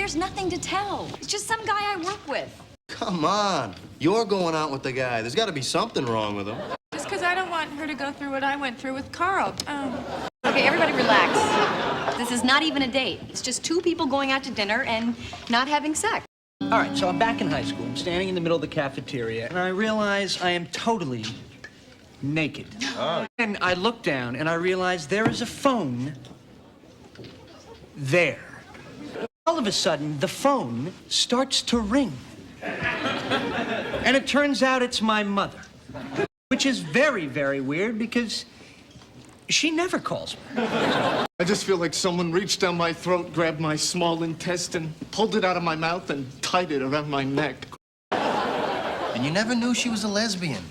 there's nothing to tell. It's just some guy I work with. Come on. You're going out with the guy. There's got to be something wrong with him. Just because I don't want her to go through what I went through with Carl. Okay, everybody relax. This is not even a date. It's just two people going out to dinner and not having sex. All right, so I'm back in high school. I'm standing in the middle of the cafeteria, and I realize I am totally naked. Oh. And I look down, and I realize there is a phone there. All of a sudden, the phone starts to ring. And it turns out it's my mother, which is very, very weird because she never calls me. I just feel like someone reached down my throat, grabbed my small intestine, pulled it out of my mouth, and tied it around my neck. And you never knew she was a lesbian.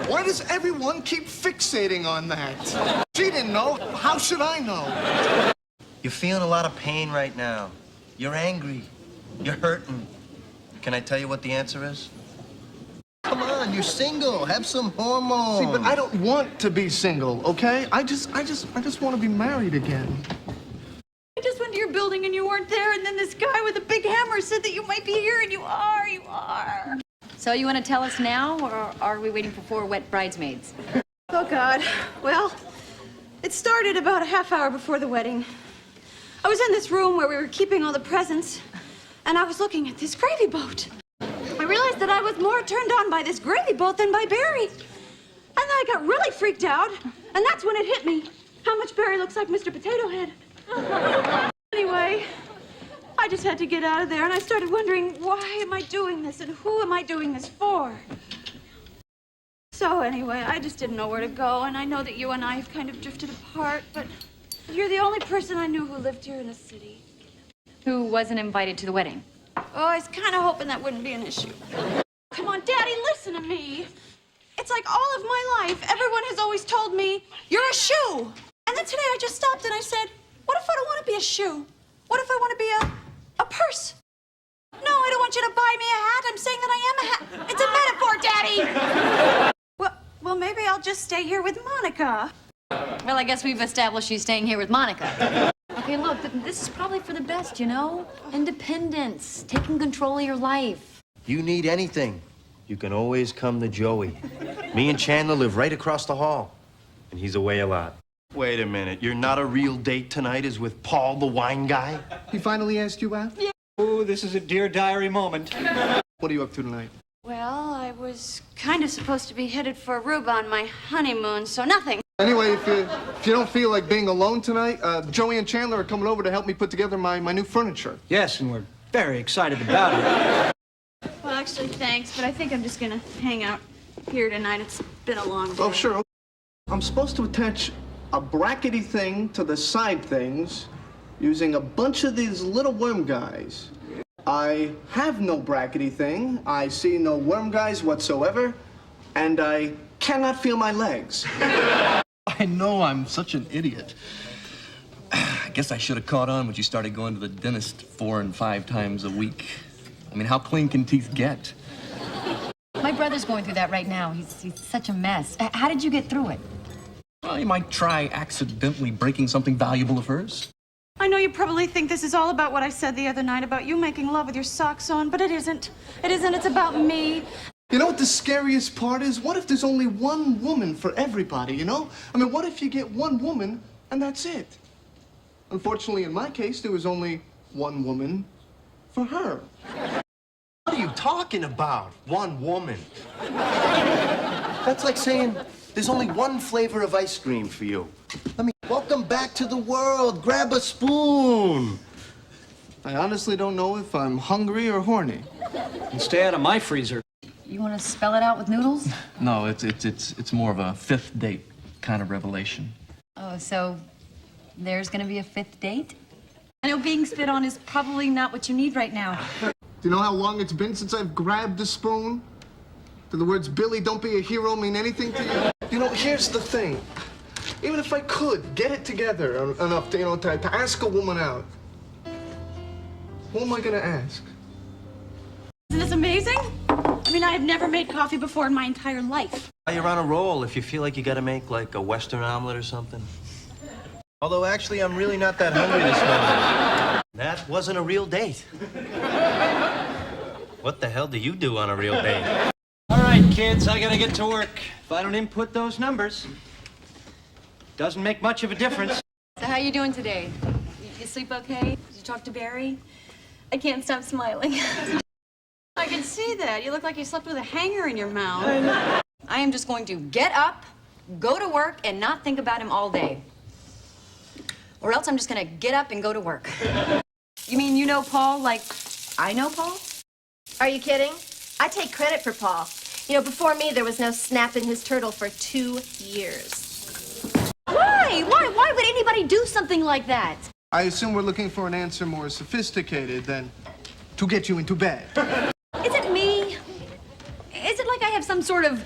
Why does everyone keep fixating on that? She didn't know. How should I know? You're feeling a lot of pain right now. You're angry. You're hurting. Can I tell you what the answer is? Come on, you're single. Have some hormones. See, but I don't want to be single, okay? I just want to be married again. I just went to your building and you weren't there, and then this guy with a big hammer said that you might be here, and you are. So you want to tell us now, or are we waiting for 4 wet bridesmaids? Oh, God. Well, it started about a half hour before the wedding. I was in this room where we were keeping all the presents, and I was looking at this gravy boat. I realized that I was more turned on by this gravy boat than by Barry. And then I got really freaked out, and that's when it hit me how much Barry looks like Mr. Potato Head. Anyway, I just had to get out of there, and I started wondering, why am I doing this, and who am I doing this for? So anyway, I just didn't know where to go, and I know that you and I have kind of drifted apart, but you're the only person I knew who lived here in the city. Who wasn't invited to the wedding? Oh, I was kind of hoping that wouldn't be an issue. Come on, Daddy, listen to me. It's like all of my life, everyone has always told me, you're a shoe. And then today I just stopped and I said, what if I don't want to be a shoe? What if I want to be a purse? No, I don't want you to buy me a hat. I'm saying that I am a hat. It's a metaphor, Daddy. Well, maybe I'll just stay here with Monica. Well, I guess we've established she's staying here with Monica. Okay, look, this is probably for the best, you know? Independence, taking control of your life. You need anything, you can always come to Joey. Me and Chandler live right across the hall, and he's away a lot. Wait a minute, you're not a real date tonight is with Paul, the wine guy? He finally asked you out? Yeah. Oh, this is a Dear Diary moment. What are you up to tonight? Well, I was kind of supposed to be headed for Aruba on my honeymoon, so nothing. Anyway, if you don't feel like being alone tonight, Joey and Chandler are coming over to help me put together my new furniture. Yes, and we're very excited about it. Well, actually, thanks, but I think I'm just gonna hang out here tonight. It's been a long day. Oh, sure. I'm supposed to attach a brackety thing to the side things using a bunch of these little worm guys. I have no brackety thing, I see no worm guys whatsoever, and I cannot feel my legs. I know I'm such an idiot. I guess I should have caught on when you started going to the dentist 4 and 5 times a week. I mean, how clean can teeth get? My brother's going through that right now. He's such a mess. How did you get through it? Well, you might try accidentally breaking something valuable of hers. I know you probably think this is all about what I said the other night about you making love with your socks on, but it isn't. It isn't. It's about me. You know what the scariest part is? What if there's only one woman for everybody, you know? I mean, what if you get one woman and that's it? Unfortunately, in my case, there was only one woman for her. What are you talking about? One woman. That's like saying there's only one flavor of ice cream for you. Welcome back to the world. Grab a spoon. I honestly don't know if I'm hungry or horny. And stay out of my freezer. You want to spell it out with noodles? No, it's more of a 5th date kind of revelation. Oh, so there's going to be a 5th date? I know being spit on is probably not what you need right now. Do you know how long it's been since I've grabbed a spoon? Do the words, Billy, don't be a hero mean anything to you? You know, here's the thing. Even if I could get it together enough to, to ask a woman out, who am I gonna ask? Isn't this amazing? I mean, I have never made coffee before in my entire life. You're on a roll if you feel like you gotta make like a Western omelet or something. Although actually, I'm really not that hungry this morning. that wasn't a real date. What the hell do you do on a real date? All right, kids, I gotta get to work. If I don't input those numbers, doesn't make much of a difference. So how you doing today? You sleep okay? Did you talk to Barry? I can't stop smiling. I can see that. You look like you slept with a hanger in your mouth. I am just going to get up, go to work, and not think about him all day. Or else I'm just gonna get up and go to work. You mean you know Paul like I know Paul? Are you kidding? I take credit for Paul. You know, before me, there was no snapping his turtle for 2 years. Why? Why would anybody do something like that? I assume we're looking for an answer more sophisticated than to get you into bed. Is it me? Is it like I have some sort of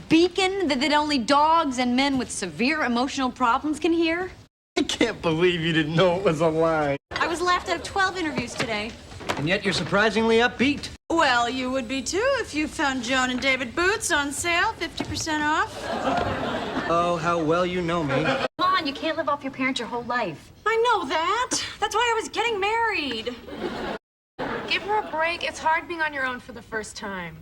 beacon that only dogs and men with severe emotional problems can hear? I can't believe you didn't know it was a lie. I was laughed out of 12 interviews today. And yet you're surprisingly upbeat. Well, you would be too if you found Joan and David boots on sale, 50% off. Oh, how well you know me. Come on, you can't live off your parents your whole life. I know that. That's why I was getting married. Give her a break. It's hard being on your own for the first time.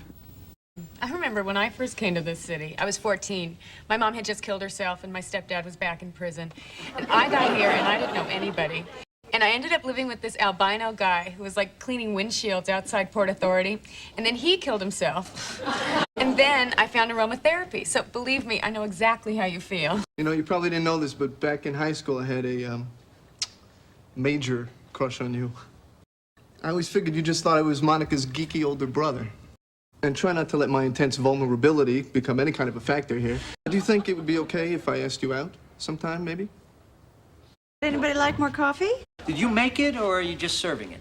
I remember when I first came to this city. I was 14. My mom had just killed herself, and my stepdad was back in prison. And I got here, and I didn't know anybody. And I ended up living with this albino guy who was like cleaning windshields outside Port Authority. And then he killed himself. And then I found aromatherapy. So believe me, I know exactly how you feel. You know, you probably didn't know this, but back in high school, I had a major crush on you. I always figured you just thought I was Monica's geeky older brother. And try not to let my intense vulnerability become any kind of a factor here. Do you think it would be okay if I asked you out sometime, maybe? Anybody like more coffee? Did you make it, or are you just serving it?